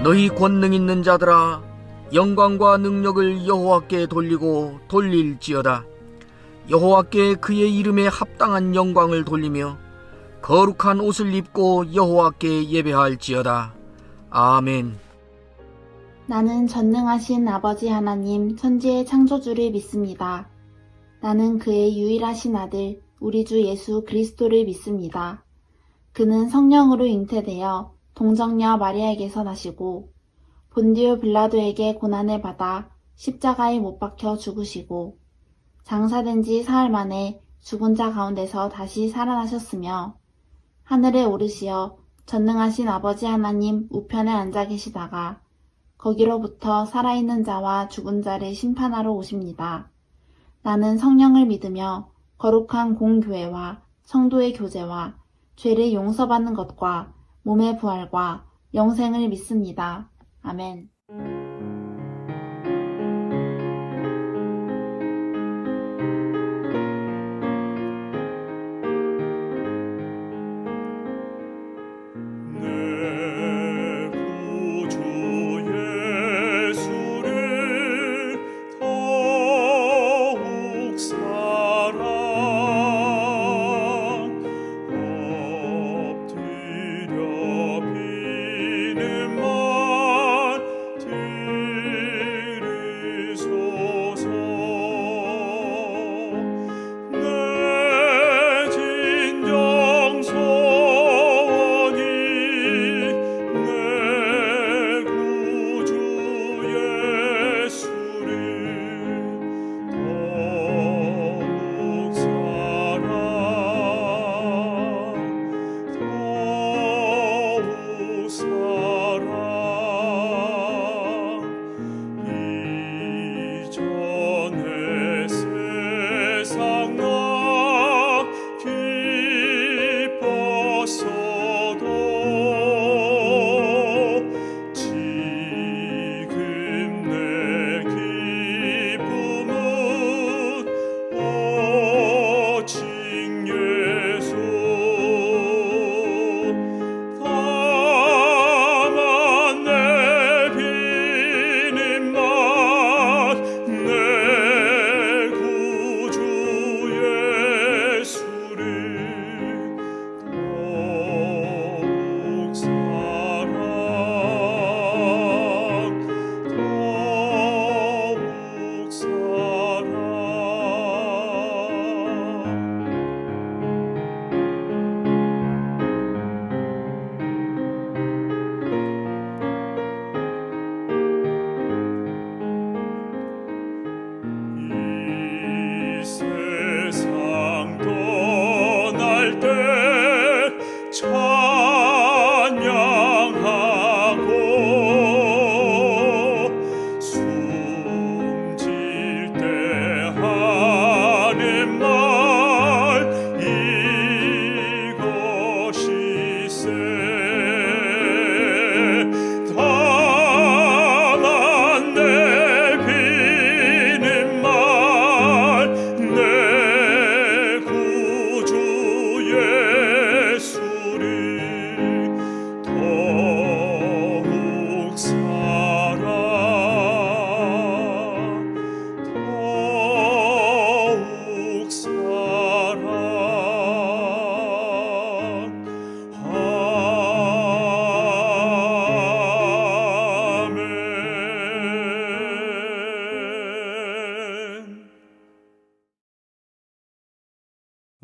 너희 권능 있는 자들아, 영광과 능력을 여호와께 돌리고 돌릴지어다. 여호와께 그의 이름에 합당한 영광을 돌리며 거룩한 옷을 입고 여호와께 예배할지어다. 아멘. 나는 전능하신 아버지 하나님 천지의 창조주를 믿습니다. 나는 그의 유일하신 아들 우리 주 예수 그리스도를 믿습니다. 그는 성령으로 잉태되어 동정녀 마리아에게서 나시고 본디오 빌라도에게 고난을 받아 십자가에 못 박혀 죽으시고 장사된 지 사흘 만에 죽은 자 가운데서 다시 살아나셨으며 하늘에 오르시어 전능하신 아버지 하나님 우편에 앉아 계시다가 거기로부터 살아있는 자와 죽은 자를 심판하러 오십니다. 나는 성령을 믿으며 거룩한 공교회와 성도의 교제와 죄를 용서받는 것과 몸의 부활과 영생을 믿습니다. 아멘.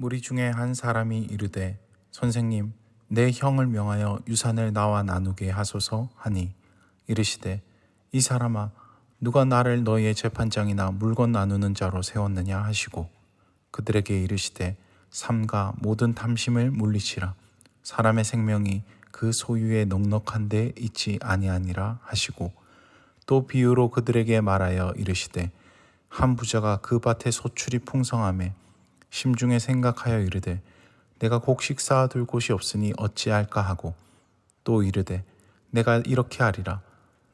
무리 중에 한 사람이 이르되 선생님 내 형을 명하여 유산을 나와 나누게 하소서 하니 이르시되 이 사람아 누가 나를 너희의 재판장이나 물건 나누는 자로 세웠느냐 하시고 그들에게 이르시되 삼가 모든 탐심을 물리치라 사람의 생명이 그 소유에 넉넉한 데 있지 아니하니라 하시고 또 비유로 그들에게 말하여 이르시되 한 부자가 그 밭에 소출이 풍성하매 심중에 생각하여 이르되 내가 곡식 쌓아둘 곳이 없으니 어찌할까 하고 또 이르되 내가 이렇게 하리라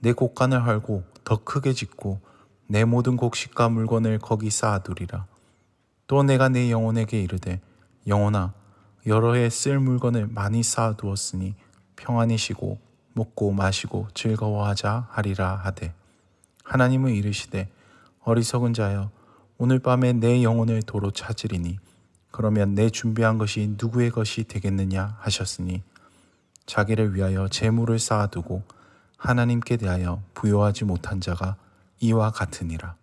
내 곡간을 헐고 더 크게 짓고 내 모든 곡식과 물건을 거기 쌓아두리라 또 내가 내 영혼에게 이르되 영혼아 여러 해 쓸 물건을 많이 쌓아두었으니 평안히 쉬고 먹고 마시고 즐거워하자 하리라 하되 하나님은 이르시되 어리석은 자여 오늘 밤에 내 영혼을 도로 찾으리니 그러면 내 준비한 것이 누구의 것이 되겠느냐 하셨으니 자기를 위하여 재물을 쌓아두고 하나님께 대하여 부요하지 못한 자가 이와 같으니라.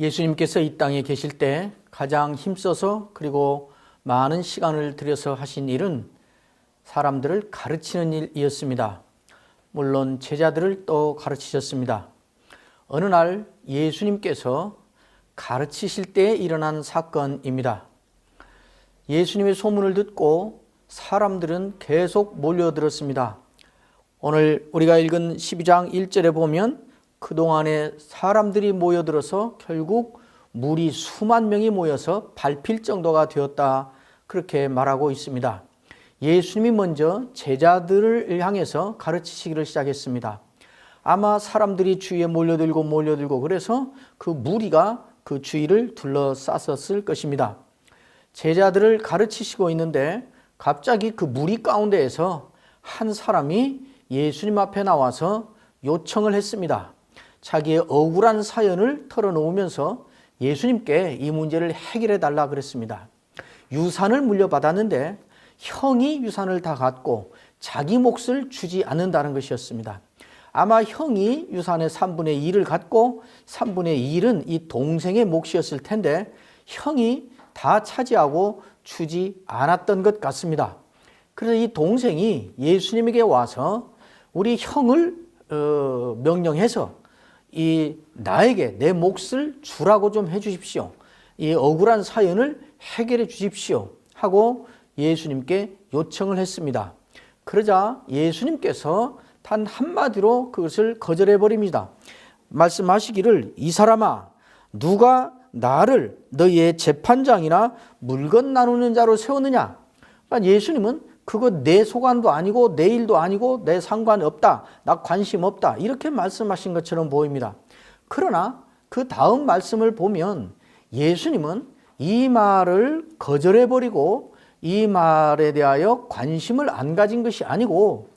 예수님께서 이 땅에 계실 때 가장 힘써서 그리고 많은 시간을 들여서 하신 일은 사람들을 가르치는 일이었습니다. 물론 제자들을 또 가르치셨습니다. 어느 날 예수님께서 가르치실 때 일어난 사건입니다. 예수님의 소문을 듣고 사람들은 계속 몰려들었습니다. 오늘 우리가 읽은 12장 1절에 보면 그동안에 사람들이 모여들어서 결국 무리 수만 명이 모여서 밟힐 정도가 되었다, 그렇게 말하고 있습니다. 예수님이 먼저 제자들을 향해서 가르치시기를 시작했습니다. 아마 사람들이 주위에 몰려들고 그래서 그 무리가 그 주위를 둘러쌌었을 것입니다. 제자들을 가르치시고 있는데 갑자기 그 무리 가운데에서 한 사람이 예수님 앞에 나와서 요청을 했습니다. 자기의 억울한 사연을 털어놓으면서 예수님께 이 문제를 해결해 달라 그랬습니다. 유산을 물려받았는데 형이 유산을 다 갖고 자기 몫을 주지 않는다는 것이었습니다. 아마 형이 유산의 3분의 2를 갖고 3분의 1은 이 동생의 몫이었을 텐데 형이 다 차지하고 주지 않았던 것 같습니다. 그래서 이 동생이 예수님에게 와서 우리 형을 명령해서 나에게 내 몫을 주라고 좀 해주십시오. 이 억울한 사연을 해결해 주십시오 하고 예수님께 요청을 했습니다. 그러자 예수님께서 단 한마디로 그것을 거절해 버립니다. 말씀하시기를 이 사람아 누가 나를 너희의 재판장이나 물건 나누는 자로 세웠느냐. 그러니까 예수님은 그거 내 소관도 아니고 내 일도 아니고 내 상관이 없다, 나 관심 없다, 이렇게 말씀하신 것처럼 보입니다. 그러나 그 다음 말씀을 보면 예수님은 이 말을 거절해 버리고 이 말에 대하여 관심을 안 가진 것이 아니고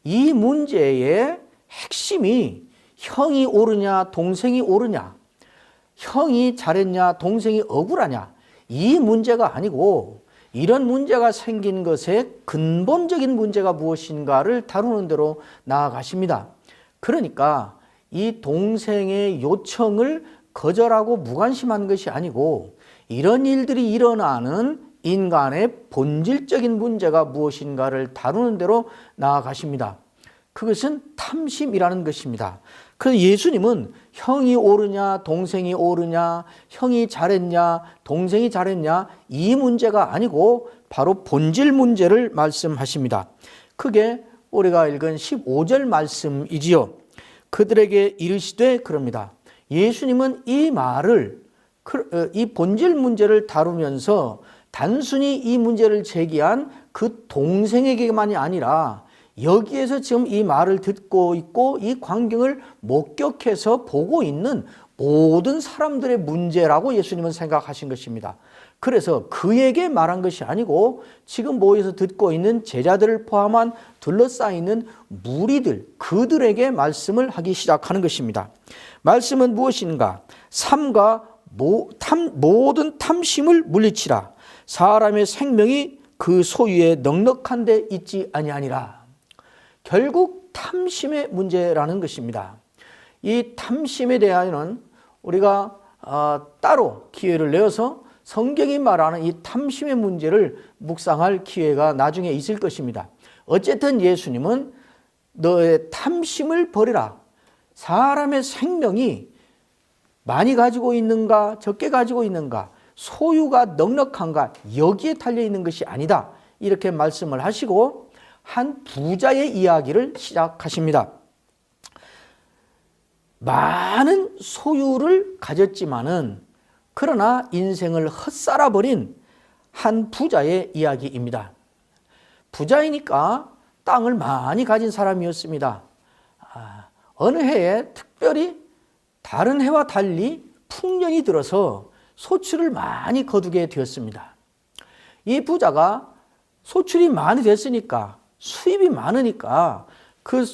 이 문제의 핵심이 형이 옳으냐 동생이 옳으냐, 형이 잘했냐 동생이 억울하냐, 이 문제가 아니고 이런 문제가 생긴 것의 근본적인 문제가 무엇인가를 다루는 대로 나아가십니다. 그러니까 이 동생의 요청을 거절하고 무관심한 것이 아니고 이런 일들이 일어나는 인간의 본질적인 문제가 무엇인가를 다루는 대로 나아가십니다. 그것은 탐심이라는 것입니다. 그래서 예수님은 형이 옳으냐 동생이 옳으냐, 형이 잘했냐 동생이 잘했냐, 이 문제가 아니고 바로 본질 문제를 말씀하십니다. 그게 우리가 읽은 15절 말씀이지요. 그들에게 이르시되 그럽니다. 예수님은 이 말을, 이 본질 문제를 다루면서 단순히 이 문제를 제기한 그 동생에게만이 아니라 여기에서 지금 이 말을 듣고 있고 이 광경을 목격해서 보고 있는 모든 사람들의 문제라고 예수님은 생각하신 것입니다. 그래서 그에게 말한 것이 아니고 지금 모여서 듣고 있는 제자들을 포함한 둘러싸이는 무리들, 그들에게 말씀을 하기 시작하는 것입니다. 말씀은 무엇인가? 삼가 모든 탐심을 물리치라. 사람의 생명이 그 소유에 넉넉한 데 있지 아니하니라. 결국 탐심의 문제라는 것입니다. 이 탐심에 대하여는 우리가 따로 기회를 내어서 성경이 말하는 이 탐심의 문제를 묵상할 기회가 나중에 있을 것입니다. 어쨌든 예수님은 너의 탐심을 버리라. 사람의 생명이 많이 가지고 있는가 적게 가지고 있는가, 소유가 넉넉한가, 여기에 달려있는 것이 아니다, 이렇게 말씀을 하시고 한 부자의 이야기를 시작하십니다. 많은 소유를 가졌지만은 그러나 인생을 헛살아버린 한 부자의 이야기입니다. 부자이니까 땅을 많이 가진 사람이었습니다. 어느 해에 특별히 다른 해와 달리 풍년이 들어서 소출을 많이 거두게 되었습니다. 이 부자가 소출이 많이 됐으니까, 수입이 많으니까 그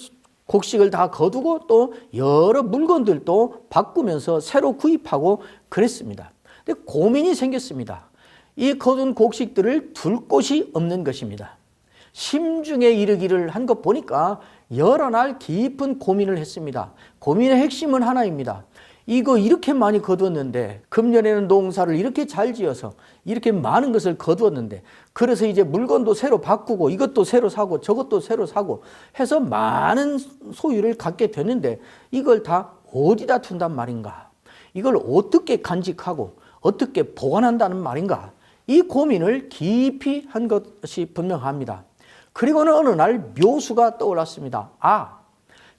곡식을 다 거두고 또 여러 물건들도 바꾸면서 새로 구입하고 그랬습니다. 근데 고민이 생겼습니다. 이 거둔 곡식들을 둘 곳이 없는 것입니다. 심중에 이르기를 한 것 보니까 여러 날 깊은 고민을 했습니다. 고민의 핵심은 하나입니다. 이거 이렇게 많이 거두었는데, 금년에는 농사를 이렇게 잘 지어서 이렇게 많은 것을 거두었는데, 그래서 이제 물건도 새로 바꾸고 이것도 새로 사고 저것도 새로 사고 해서 많은 소유를 갖게 됐는데, 이걸 다 어디다 둔단 말인가? 이걸 어떻게 간직하고 어떻게 보관한다는 말인가? 이 고민을 깊이 한 것이 분명합니다. 그리고는 어느 날 묘수가 떠올랐습니다.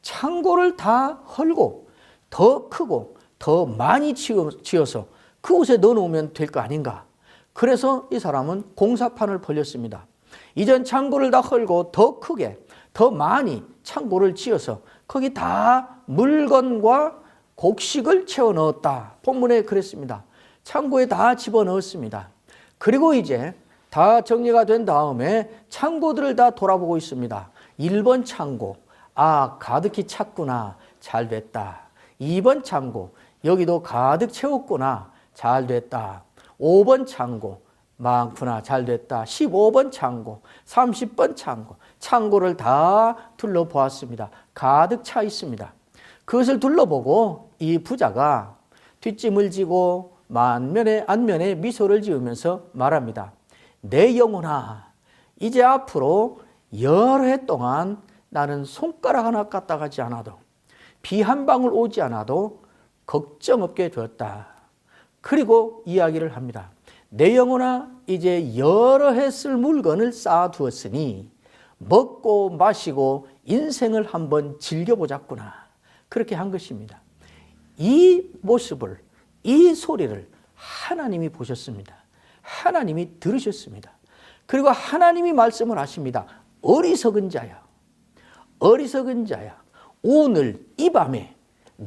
창고를 다 헐고 더 크고 더 많이 지어서 그곳에 넣어놓으면 될 거 아닌가. 그래서 이 사람은 공사판을 벌렸습니다. 이전 창고를 다 헐고 더 크게 더 많이 창고를 지어서 거기 다 물건과 곡식을 채워 넣었다. 본문에 그랬습니다. 창고에 다 집어넣었습니다. 그리고 이제 다 정리가 된 다음에 창고들을 다 돌아보고 있습니다. 1번 창고, 가득히 찼구나, 잘 됐다. 2번 창고, 여기도 가득 채웠구나, 잘 됐다. 5번 창고, 많구나, 잘 됐다. 15번 창고, 30번 창고, 창고를 다 둘러보았습니다. 가득 차 있습니다. 그것을 둘러보고 이 부자가 뒷짐을 지고 만면에 안면에 미소를 지으면서 말합니다. 내 영혼아, 이제 앞으로 여러 해 동안 나는 손가락 하나 까딱 하지 않아도, 비 한 방울 오지 않아도 걱정 없게 되었다. 그리고 이야기를 합니다. 내 영혼아, 이제 여러 해 쓸 물건을 쌓아두었으니 먹고 마시고 인생을 한번 즐겨보자꾸나. 그렇게 한 것입니다. 이 모습을, 이 소리를 하나님이 보셨습니다. 하나님이 들으셨습니다. 그리고 하나님이 말씀을 하십니다. 어리석은 자야, 어리석은 자야, 오늘 이 밤에,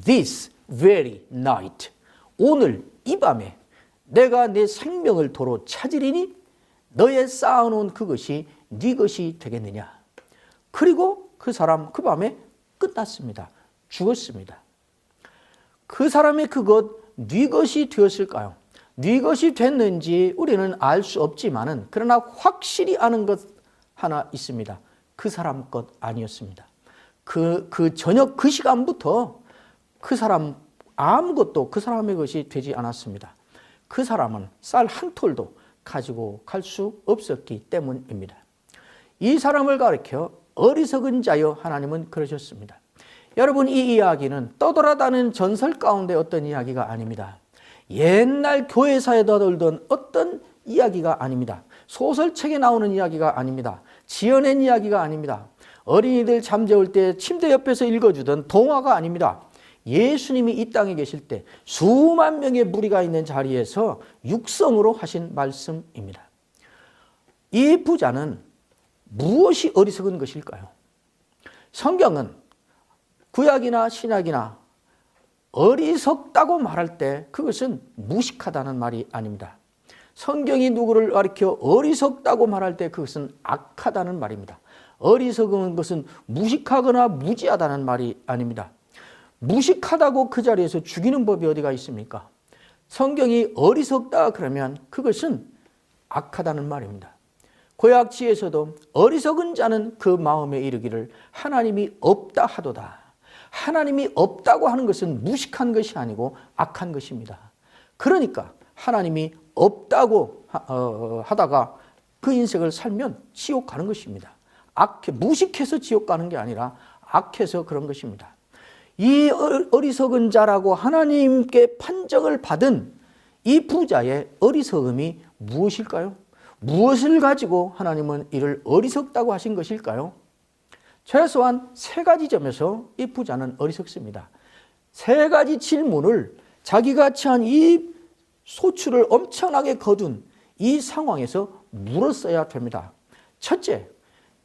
this very night, 오늘 이 밤에 내가 내 생명을 도로 찾으리니 너의 쌓아놓은 그것이 네 것이 되겠느냐. 그리고 그 사람 그 밤에 끝났습니다. 죽었습니다. 그 사람의 그것 네 것이 되었을까요? 네 것이 됐는지 우리는 알 수 없지만은, 그러나 확실히 아는 것 하나 있습니다. 그 사람 것 아니었습니다. 그 저녁 그 시간부터 그 사람 아무것도 그 사람의 것이 되지 않았습니다. 그 사람은 쌀 한 톨도 가지고 갈 수 없었기 때문입니다. 이 사람을 가리켜 어리석은 자여 하나님은 그러셨습니다. 여러분, 이 이야기는 떠돌아다니는 전설 가운데 어떤 이야기가 아닙니다. 옛날 교회사에다 돌던 어떤 이야기가 아닙니다. 소설책에 나오는 이야기가 아닙니다. 지어낸 이야기가 아닙니다. 어린이들 잠재울 때 침대 옆에서 읽어주던 동화가 아닙니다. 예수님이 이 땅에 계실 때 수만 명의 무리가 있는 자리에서 육성으로 하신 말씀입니다. 이 부자는 무엇이 어리석은 것일까요? 성경은 구약이나 신약이나 어리석다고 말할 때 그것은 무식하다는 말이 아닙니다. 성경이 누구를 가리켜 어리석다고 말할 때 그것은 악하다는 말입니다. 어리석은 것은 무식하거나 무지하다는 말이 아닙니다. 무식하다고 그 자리에서 죽이는 법이 어디가 있습니까? 성경이 어리석다 그러면 그것은 악하다는 말입니다. 고약지에서도 어리석은 자는 그 마음에 이르기를 하나님이 없다 하도다. 하나님이 없다고 하는 것은 무식한 것이 아니고 악한 것입니다. 그러니까 하나님이 없다고 하다가 그 인생을 살면 지옥 가는 것입니다. 무식해서 지옥 가는 게 아니라 악해서 그런 것입니다. 이 어리석은 자라고 하나님께 판정을 받은 이 부자의 어리석음이 무엇일까요? 무엇을 가지고 하나님은 이를 어리석다고 하신 것일까요? 최소한 세 가지 점에서 이 부자는 어리석습니다. 세 가지 질문을 자기가 처한 이 소출을 엄청나게 거둔 이 상황에서 물었어야 됩니다. 첫째,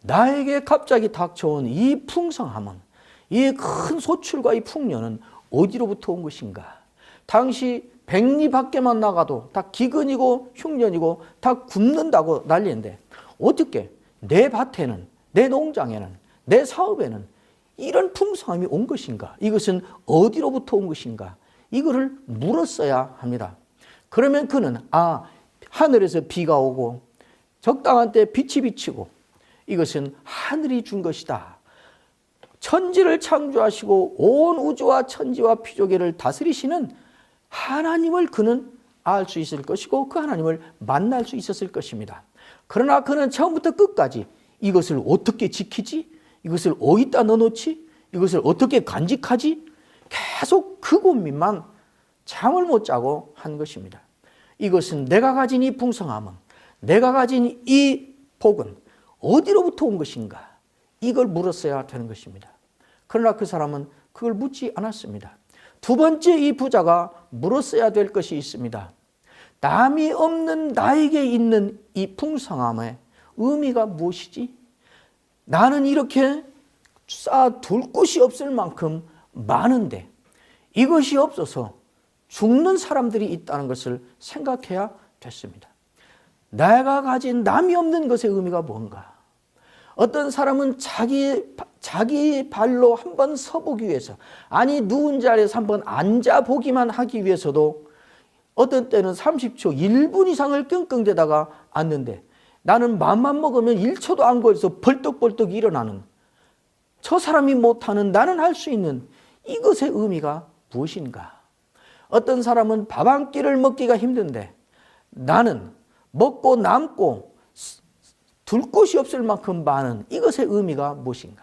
나에게 갑자기 닥쳐온 이 풍성함은, 이 큰 소출과 이 풍년은 어디로부터 온 것인가? 당시 백리 밖에만 나가도 다 기근이고 흉년이고 다 굶는다고 난리인데 어떻게 내 밭에는, 내 농장에는, 내 사업에는 이런 풍성함이 온 것인가? 이것은 어디로부터 온 것인가? 이거를 물었어야 합니다. 그러면 그는 하늘에서 비가 오고 적당한 때 빛이 비치고 이것은 하늘이 준 것이다. 천지를 창조하시고 온 우주와 천지와 피조계를 다스리시는 하나님을 그는 알 수 있을 것이고 그 하나님을 만날 수 있었을 것입니다. 그러나 그는 처음부터 끝까지 이것을 어떻게 지키지? 이것을 어디다 넣어놓지? 이것을 어떻게 간직하지? 계속 그 고민만 잠을 못 자고 한 것입니다. 이것은 내가 가진 이 풍성함은, 내가 가진 이 복은 어디로부터 온 것인가? 이걸 물었어야 되는 것입니다. 그러나 그 사람은 그걸 묻지 않았습니다. 두 번째 이 부자가 물었어야 될 것이 있습니다. 남이 없는 나에게 있는 이 풍성함의 의미가 무엇이지? 나는 이렇게 쌓아둘 곳이 없을 만큼 많은데 이것이 없어서 죽는 사람들이 있다는 것을 생각해야 됐습니다. 내가 가진 남이 없는 것의 의미가 뭔가? 어떤 사람은 자기 발로 한번 서보기 위해서, 아니 누운 자리에서 한번 앉아보기만 하기 위해서도 어떤 때는 30초, 1분 이상을 끙끙대다가 앉는데 나는 맘만 먹으면 1초도 안 걸려서 벌떡벌떡 일어나는, 저 사람이 못하는 나는 할 수 있는 이것의 의미가 무엇인가? 어떤 사람은 밥 한 끼를 먹기가 힘든데 나는 먹고 남고 둘 곳이 없을 만큼 많은 이것의 의미가 무엇인가?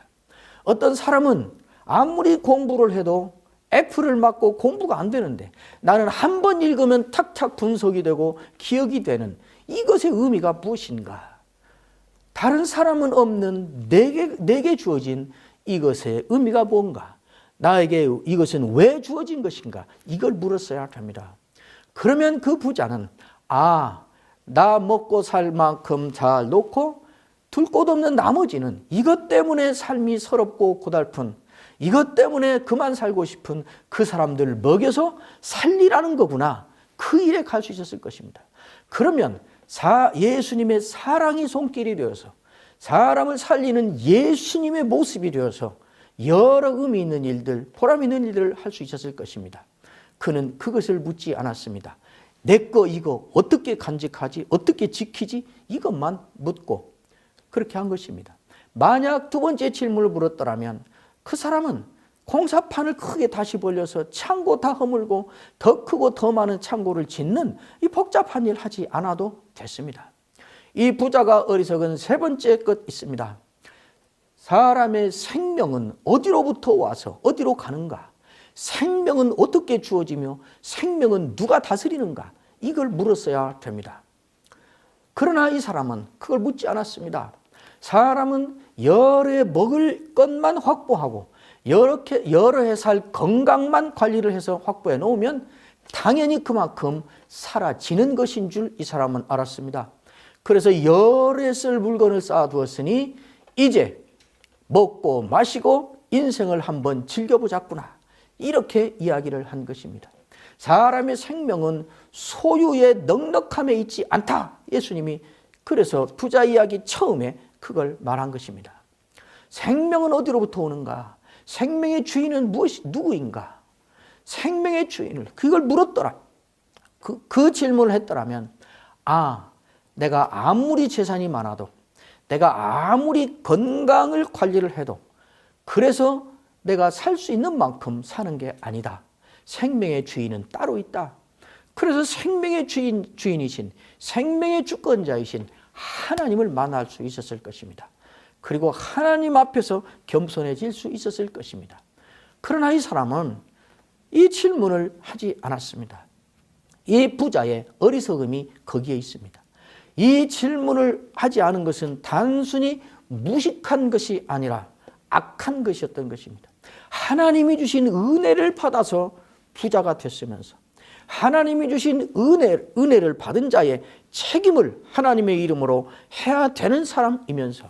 어떤 사람은 아무리 공부를 해도 F를 맞고 공부가 안 되는데 나는 한 번 읽으면 탁탁 분석이 되고 기억이 되는 이것의 의미가 무엇인가? 다른 사람은 없는 내게 주어진 이것의 의미가 뭔가? 나에게 이것은 왜 주어진 것인가? 이걸 물었어야 합니다. 그러면 그 부자는 나 먹고 살 만큼 잘 놓고 둘 곳 없는 나머지는 이것 때문에 삶이 서럽고 고달픈, 이것 때문에 그만 살고 싶은 그 사람들을 먹여서 살리라는 거구나. 그 일에 갈 수 있었을 것입니다. 그러면 예수님의 사랑이 손길이 되어서 사람을 살리는 예수님의 모습이 되어서 여러 의미 있는 일들, 보람 있는 일들을 할 수 있었을 것입니다. 그는 그것을 묻지 않았습니다. 내 거 이거 어떻게 간직하지? 어떻게 지키지? 이것만 묻고 그렇게 한 것입니다. 만약 두 번째 질문을 물었더라면 그 사람은 공사판을 크게 다시 벌려서 창고 다 허물고 더 크고 더 많은 창고를 짓는 이 복잡한 일 하지 않아도 됐습니다. 이 부자가 어리석은 세 번째 것 있습니다. 사람의 생명은 어디로부터 와서 어디로 가는가? 생명은 어떻게 주어지며 생명은 누가 다스리는가? 이걸 물었어야 됩니다. 그러나 이 사람은 그걸 묻지 않았습니다. 사람은 여러 해 먹을 것만 확보하고 여러 해 살 건강만 관리를 해서 확보해 놓으면 당연히 그만큼 사라지는 것인 줄 이 사람은 알았습니다. 그래서 여러 해 쓸 물건을 쌓아두었으니 이제 먹고 마시고 인생을 한번 즐겨보자꾸나. 이렇게 이야기를 한 것입니다. 사람의 생명은 소유의 넉넉함에 있지 않다. 예수님이 그래서 부자 이야기 처음에 그걸 말한 것입니다. 생명은 어디로부터 오는가? 생명의 주인은 누구인가? 생명의 주인을 그걸 물었더라. 그 질문을 했더라면 내가 아무리 재산이 많아도 내가 아무리 건강을 관리를 해도 그래서 내가 살 수 있는 만큼 사는 게 아니다. 생명의 주인은 따로 있다. 그래서 생명의 주인이신 생명의 주권자이신 하나님을 만날 수 있었을 것입니다. 그리고 하나님 앞에서 겸손해질 수 있었을 것입니다. 그러나 이 사람은 이 질문을 하지 않았습니다. 이 부자의 어리석음이 거기에 있습니다. 이 질문을 하지 않은 것은 단순히 무식한 것이 아니라 악한 것이었던 것입니다. 하나님이 주신 은혜를 받아서 부자가 됐으면서 하나님이 주신 은혜를 받은 자의 책임을 하나님의 이름으로 해야 되는 사람이면서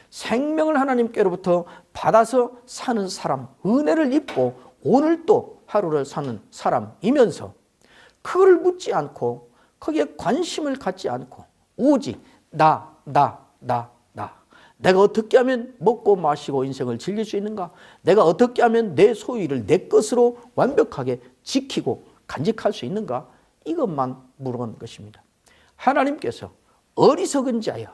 생명을 하나님께로부터 받아서 사는 사람, 은혜를 입고 오늘 또 하루를 사는 사람이면서 그거를 묻지 않고 거기에 관심을 갖지 않고 오직 나 내가 어떻게 하면 먹고 마시고 인생을 즐길 수 있는가? 내가 어떻게 하면 내 소유를 내 것으로 완벽하게 지키고 간직할 수 있는가? 이것만 물어본 것입니다. 하나님께서 어리석은 자여,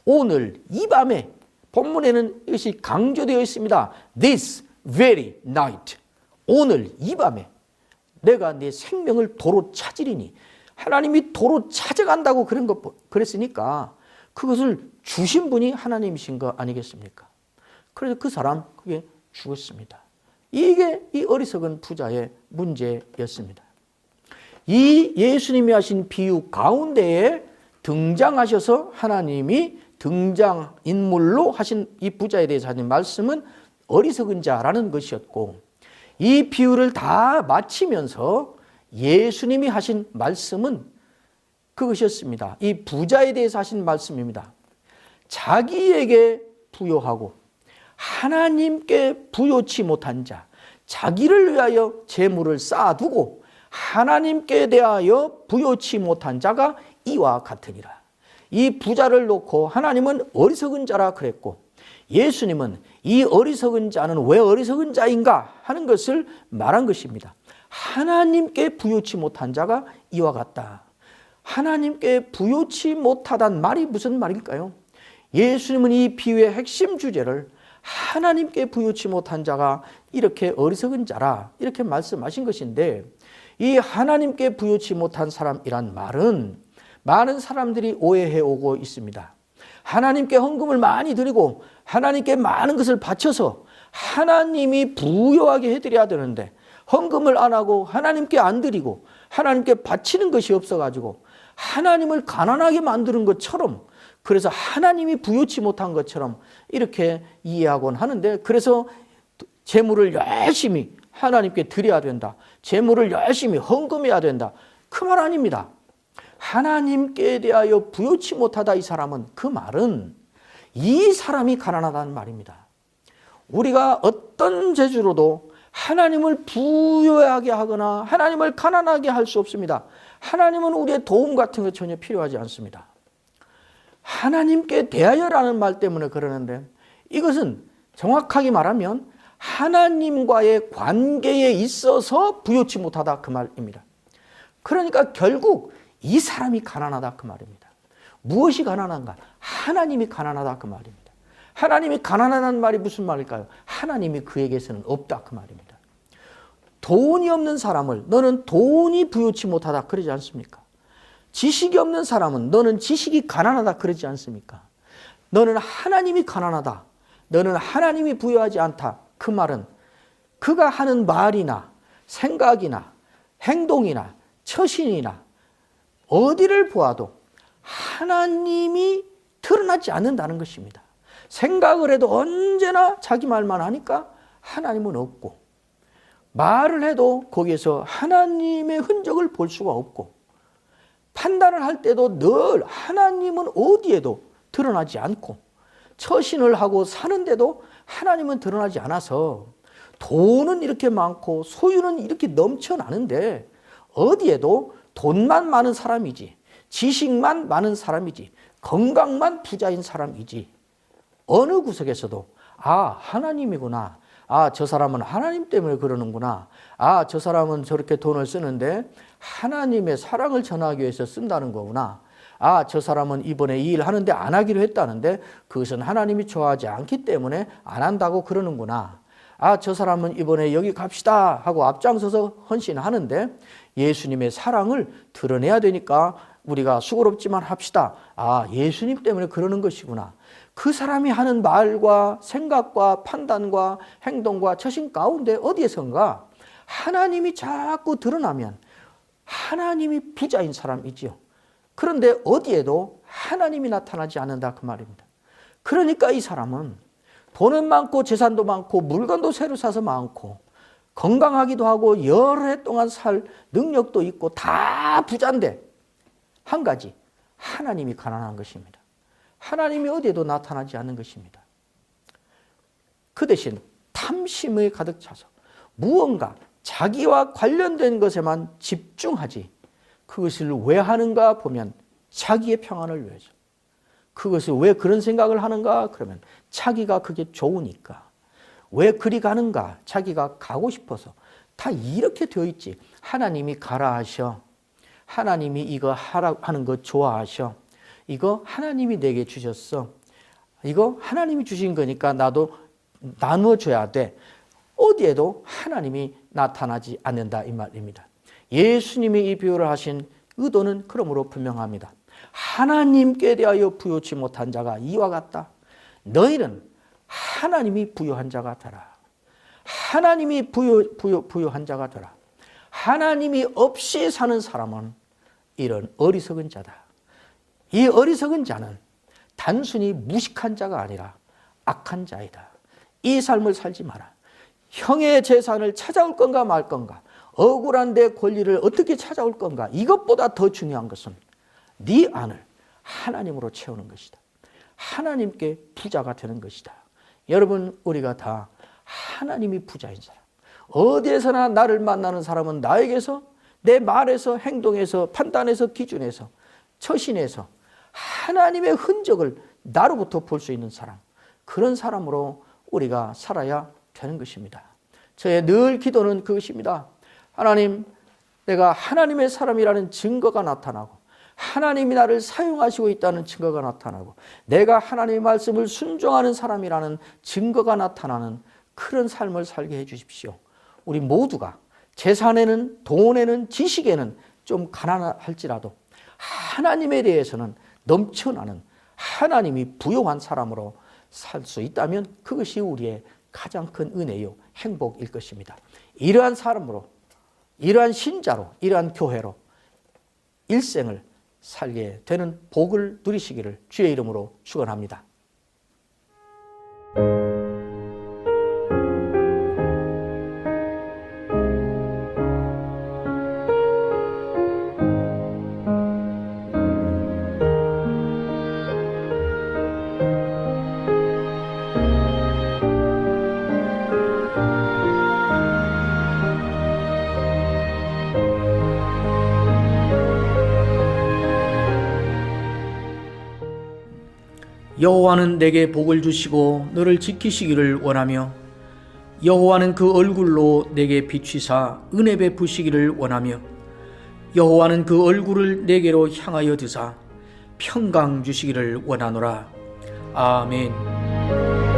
오늘 이 밤에, 본문에는 이것이 강조되어 있습니다. This very night, 오늘 이 밤에 내가 내 생명을 도로 찾으리니, 하나님이 도로 찾아간다고 그랬으니까 그것을 주신 분이 하나님이신 거 아니겠습니까? 그래서 그 사람 그게 죽었습니다. 이게 이 어리석은 부자의 문제였습니다. 이 예수님이 하신 비유 가운데에 등장하셔서 하나님이 등장인물로 하신 이 부자에 대해서 하신 말씀은 어리석은 자라는 것이었고, 이 비유를 다 마치면서 예수님이 하신 말씀은 그것이었습니다. 이 부자에 대해서 하신 말씀입니다. 자기에게 부요하고 하나님께 부요치 못한 자, 자기를 위하여 재물을 쌓아두고 하나님께 대하여 부요치 못한 자가 이와 같으니라. 이 부자를 놓고 하나님은 어리석은 자라 그랬고, 예수님은 이 어리석은 자는 왜 어리석은 자인가 하는 것을 말한 것입니다. 하나님께 부요치 못한 자가 이와 같다. 하나님께 부요치 못하단 말이 무슨 말일까요? 예수님은 이 비유의 핵심 주제를 하나님께 부요치 못한 자가 이렇게 어리석은 자라 이렇게 말씀하신 것인데, 이 하나님께 부요치 못한 사람이란 말은 많은 사람들이 오해해 오고 있습니다. 하나님께 헌금을 많이 드리고 하나님께 많은 것을 바쳐서 하나님이 부요하게 해드려야 되는데, 헌금을 안 하고 하나님께 안 드리고 하나님께 바치는 것이 없어가지고 하나님을 가난하게 만드는 것처럼, 그래서 하나님이 부요치 못한 것처럼 이렇게 이해하곤 하는데, 그래서 재물을 열심히 하나님께 드려야 된다, 재물을 열심히 헌금해야 된다, 그 말 아닙니다. 하나님께 대하여 부요치 못하다, 이 사람은, 그 말은 이 사람이 가난하다는 말입니다. 우리가 어떤 재주로도 하나님을 부요하게 하거나 하나님을 가난하게 할 수 없습니다. 하나님은 우리의 도움 같은 것 전혀 필요하지 않습니다. 하나님께 대하여라는 말 때문에 그러는데, 이것은 정확하게 말하면 하나님과의 관계에 있어서 부요치 못하다, 그 말입니다. 그러니까 결국 이 사람이 가난하다, 그 말입니다. 무엇이 가난한가? 하나님이 가난하다, 그 말입니다. 하나님이 가난하다는 말이 무슨 말일까요? 하나님이 그에게서는 없다, 그 말입니다. 돈이 없는 사람을 너는 돈이 부요치 못하다 그러지 않습니까? 지식이 없는 사람은 너는 지식이 가난하다 그러지 않습니까? 너는 하나님이 가난하다, 너는 하나님이 부요하지 않다, 그 말은 그가 하는 말이나 생각이나 행동이나 처신이나 어디를 보아도 하나님이 드러나지 않는다는 것입니다. 생각을 해도 언제나 자기 말만 하니까 하나님은 없고, 말을 해도 거기에서 하나님의 흔적을 볼 수가 없고, 판단을 할 때도 늘 하나님은 어디에도 드러나지 않고, 처신을 하고 사는데도 하나님은 드러나지 않아서 돈은 이렇게 많고 소유는 이렇게 넘쳐나는데 어디에도 돈만 많은 사람이지, 지식만 많은 사람이지, 건강만 부자인 사람이지, 어느 구석에서도 아, 하나님이구나, 아, 저 사람은 하나님 때문에 그러는구나, 아, 저 사람은 저렇게 돈을 쓰는데 하나님의 사랑을 전하기 위해서 쓴다는 거구나, 아, 저 사람은 이번에 이 일 하는데 안 하기로 했다는데 그것은 하나님이 좋아하지 않기 때문에 안 한다고 그러는구나, 아, 저 사람은 이번에 여기 갑시다 하고 앞장서서 헌신하는데 예수님의 사랑을 드러내야 되니까 우리가 수고롭지만 합시다, 아, 예수님 때문에 그러는 것이구나. 그 사람이 하는 말과 생각과 판단과 행동과 처신 가운데 어디에선가 하나님이 자꾸 드러나면 하나님이 부자인 사람이지요. 그런데 어디에도 하나님이 나타나지 않는다, 그 말입니다. 그러니까 이 사람은 돈은 많고 재산도 많고 물건도 새로 사서 많고 건강하기도 하고 여러 해 동안 살 능력도 있고 다 부자인데 한 가지, 하나님이 가난한 것입니다. 하나님이 어디에도 나타나지 않는 것입니다. 그 대신 탐심에 가득 차서 무언가 자기와 관련된 것에만 집중하지, 그것을 왜 하는가 보면 자기의 평안을 위해서, 그것을 왜 그런 생각을 하는가? 그러면 자기가 그게 좋으니까. 왜 그리 가는가? 자기가 가고 싶어서. 다 이렇게 되어 있지. 하나님이 가라 하셔. 하나님이 이거 하라 하는 거 좋아하셔. 이거 하나님이 내게 주셨어. 이거 하나님이 주신 거니까 나도 나눠줘야 돼. 어디에도 하나님이 나타나지 않는다 이 말입니다. 예수님이 이 비유를 하신 의도는 그러므로 분명합니다. 하나님께 대하여 부요치 못한 자가 이와 같다. 너희는 하나님이 부요한 자가 되라. 하나님이 부요한 자가 되라. 하나님이 없이 사는 사람은 이런 어리석은 자다. 이 어리석은 자는 단순히 무식한 자가 아니라 악한 자이다. 이 삶을 살지 마라. 형의 재산을 찾아올 건가 말 건가, 억울한 내 권리를 어떻게 찾아올 건가, 이것보다 더 중요한 것은 네 안을 하나님으로 채우는 것이다. 하나님께 부자가 되는 것이다. 여러분, 우리가 다 하나님이 부자인 사람, 어디에서나 나를 만나는 사람은 나에게서, 내 말에서, 행동에서, 판단에서, 기준에서, 처신에서 하나님의 흔적을 나로부터 볼 수 있는 사람, 그런 사람으로 우리가 살아야 되는 것입니다. 저의 늘 기도는 그것입니다. 하나님, 내가 하나님의 사람이라는 증거가 나타나고 하나님이 나를 사용하시고 있다는 증거가 나타나고 내가 하나님의 말씀을 순종하는 사람이라는 증거가 나타나는 그런 삶을 살게 해 주십시오. 우리 모두가 재산에는, 돈에는, 지식에는 좀 가난할지라도 하나님에 대해서는 넘쳐나는, 하나님이 부요한 사람으로 살 수 있다면 그것이 우리의 가장 큰 은혜요 행복일 것입니다. 이러한 사람으로, 이러한 신자로, 이러한 교회로 일생을 살게 되는 복을 누리시기를 주의 이름으로 축원합니다. 여호와는 내게 복을 주시고 너를 지키시기를 원하며 여호와는 그 얼굴로 내게 비추사 은혜 베푸시기를 원하며 여호와는 그 얼굴을 내게로 향하여 드사 평강 주시기를 원하노라. 아멘.